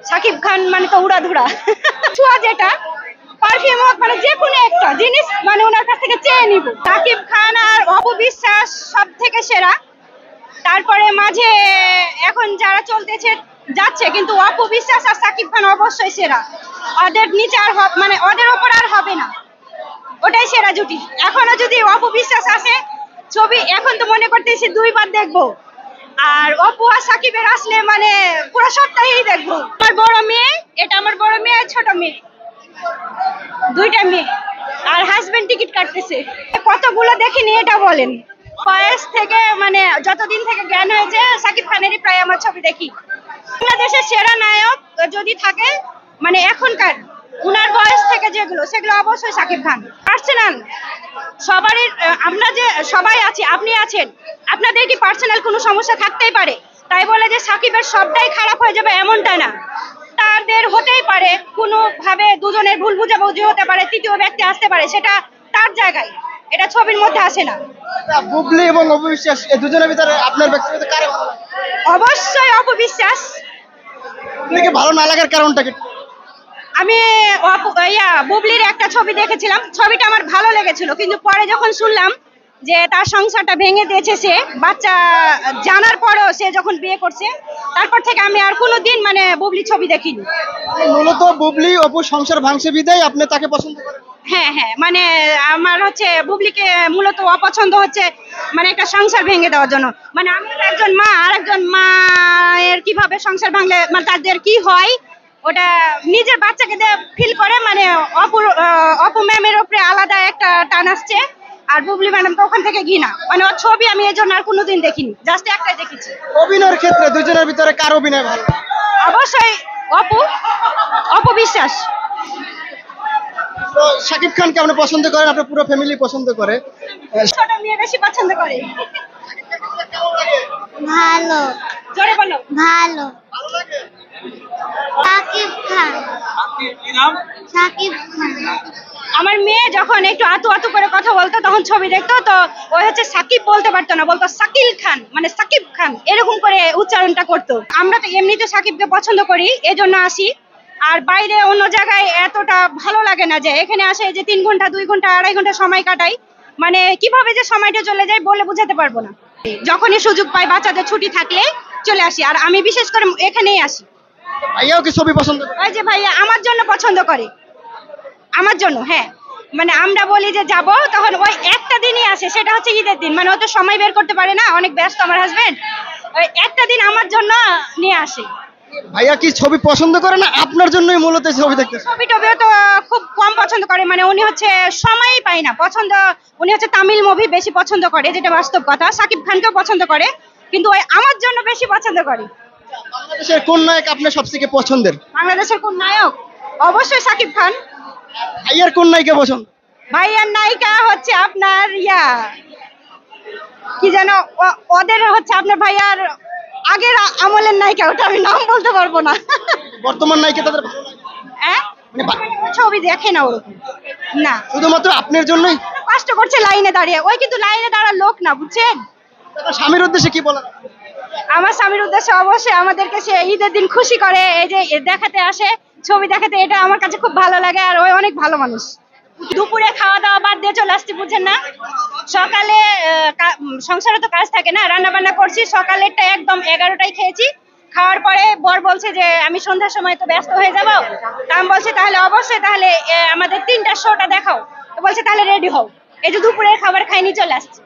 সাকিব খান মানে তো উড়াধুরা ছোঁয়া যেটা পারফিউম হোক মানে যে কোনো একটা জিনিস মানে ওনার কাছ থেকে চেয়ে নিব। সাকিব খান আর অপু বিশ্বাস সব থেকে সেরা। তারপরে মাঝে এখন যারা চলতেছে যাচ্ছে, কিন্তু অপু বিশ্বাস আর সাকিব খান অবশ্যই সেরা। ওদের নিচে আর মানে ওদের ওপর আর হবে না, ওটাই সেরা জুটি। এখনো যদি অপু বিশ্বাস আসে ছবি, এখন তো মনে করতেছি দুইবার দেখবো। আর অপু আর সাকিবের আসলে মানে পুরো সপ্তাহেই দেখবো। আমার বড় মেয়ে, এটা আমার বড় মেয়ে আর ছোট মেয়ে, দুইটা মেয়ে। আর হাজবেন্ড টিকিট কাটতেছে। কতগুলো দেখিনি এটা বলেন। বয়স থেকে মানে যতদিন থেকে জ্ঞান হয়েছে সাকিব খানেরই প্রায় আমার ছবি দেখি। বাংলাদেশের সেরা নায়ক যদি থাকে মানে এখনকার উনার বয়স থেকে যেগুলো, সেগুলো অবশ্যই সাকিব খান। পার্সোনাল সবারই, আমরা যে সবাই আছি, আপনি আছেন, আপনাদের কি পার্সোনাল কোনো সমস্যা থাকতেই পারে, তাই বলে যে সাকিবের সবটাই খারাপ হয়ে যাবে এমনটা না। তাদের হতেই পারে কোনো ভাবে দুজনের ভুল বুঝাবুঝি হতে পারে, তৃতীয় ব্যক্তি আসতে পারে, সেটা তার জায়গায়, এটা ছবির মধ্যে আসে না। বুবলি এবং অপু বিশ্বাস এই দুজনের ভিতরে আপনার ব্যক্তিগত কারে ভালো লাগে? অবশ্যই অপু বিশ্বাস। আপনাকে ভালো না লাগার কারণটা কি? আমি বুবলির একটা ছবি দেখেছিলাম, ছবিটা আমার ভালো লেগেছিল, কিন্তু পরে যখন শুনলাম যে তার সংসারটা ভেঙে দিয়েছে সে, বাচ্চা জানার পরেও সে যখন বিয়ে করছে, তারপর থেকে আমি আর কোনোদিন মানে বুবলি ছবি দেখিনি। মূলত বুবলি অপু সংসার ভাঙছে বিদায় আপনি তাকে পছন্দ করেন? হ্যাঁ হ্যাঁ, মানে আমার হচ্ছে বুবলিকে মূলত অপছন্দ হচ্ছে মানে একটা সংসার ভেঙে দেওয়ার জন্য। মানে আমি তো একজন মা, আর একজন মায়ের কিভাবে সংসার ভাঙলে মানে তাদের কি হয় ওটা নিজের বাচ্চাকে ফিল করে। মানে অপু ম্যামের উপরে আলাদা একটা টান আসছে, আর বুবলি ম্যাডাম তো ওখান থেকে ঘৃণা। মানে ওর ছবি আমি এই জন্য আর কোনোদিন দেখিনি, জাস্ট একটাই দেখেছি। অভিনয়ের ক্ষেত্রে দুজনের ভিতরে কার অভিনয় ভালো? অবশ্যই অপু বিশ্বাস। তো শাকিব খানকে আপনি পছন্দ করেন, আপনার পুরো ফ্যামিলি পছন্দ করে। ছোট মেয়ে বেশি পছন্দ করে। ভালো, জোরে বলো। ভালো সাকিব খান। সাকিব খান। আমার মেয়ে যখন একটু আতু আতু করে কথা বলতো তখন ছবি দেখতো, তো ও হচ্ছে সাকিব বলতে পারতো না, বলতো সাকিল খান, মানে সাকিব খান এরকম করে উচ্চারণটা করতো। আমরা তো এমনিতে সাকিবকে পছন্দ করি, এজন্য আসি। আর বাইরে অন্য জায়গায় এতটা ভালো লাগে না, যে এখানে আসে যে 3 ঘন্টা 2 ঘন্টা 2.5 ঘন্টা সময় কাটাই, মানে কিভাবে যে সময়টা চলে যায় বলে বোঝাতে পারবো না। যখনই সুযোগ পাই বাচ্চাদের ছুটি থাকলে চলে আসি, আর আমি বিশেষ করে এখানেই আসি। ভাইয়াও কি ছবি পছন্দ করে? ওই যে ভাইয়া আমার জন্য পছন্দ করে, আমার জন্য। হ্যাঁ, মানে আমরা বলি যে যাব, তখন ওই একটা দিনই আসে, সেটা হচ্ছে ঈদের দিন। মানে ও তো সময় বের করতে পারে না, অনেক ব্যস্ত আমার হাজবেন্ড, ওই একটা দিন আমার জন্য নিয়ে আসে। ভাইয়া কি ছবি পছন্দ করে না আপনার জন্যই মূলত ছবি দেখতে? ছবি টবিও তো খুব কম পছন্দ করে, মানে উনি হচ্ছে সময়ই পায় না পছন্দ। উনি হচ্ছে তামিল মুভি বেশি পছন্দ করে, যেটা বাস্তব কথা। সাকিব খানকেও পছন্দ করে, কিন্তু ওই আমার জন্য বেশি পছন্দ করে। বাংলাদেশের কোন নায়ক আপনার সবথেকে পছন্দের? বাংলাদেশের কোন নায়ক? অবশ্যই সাকিব খান। ভাইয়ার কোন নায়িকা পছন্দ? ভাইয়ার নায়িকা হচ্ছে আপনার কি যেন, ওদের হচ্ছে আপনার ভাইয়ার আগের আমলের নায়িকা, ওটা আমি নাম বলতে পারবো না। বর্তমান নায়িকা তাদের ভালো লাগে? হ্যাঁ, মানে ছবি দেখে না ওরকম না, শুধুমাত্র আপনার জন্যই? কষ্ট করছে লাইনে দাঁড়িয়ে, ওই কিন্তু লাইনে দাঁড়ার লোক না, বুঝছেন। আপনার স্বামীর উদ্দেশ্যে কি বলার? আমার স্বামীর উদ্দেশ্যে অবশ্যই আমাদেরকে সে ঈদের দিন খুশি করে, এই যে দেখাতে আসে, ছবি দেখাতে, এটা আমার কাছে খুব ভালো লাগে। আর ওই অনেক ভালো মানুষ। দুপুরে খাওয়া দাওয়া বাদ দিয়ে চলে আসছি, বুঝছেন না। সকালে সংসারে তো কাজ থাকে না, রান্না বান্না করছি, সকালেরটা একদম 11টায় খেয়েছি। খাওয়ার পরে বর বলছে যে আমি সন্ধ্যার সময় তো ব্যস্ত হয়ে যাবো, তা আমি বলছি তাহলে অবশ্যই, তাহলে আমাদের 3টার শোটা দেখাও। তো বলছে তাহলে রেডি হও। এই যে দুপুরের খাবার খাইনি চলে আসছি।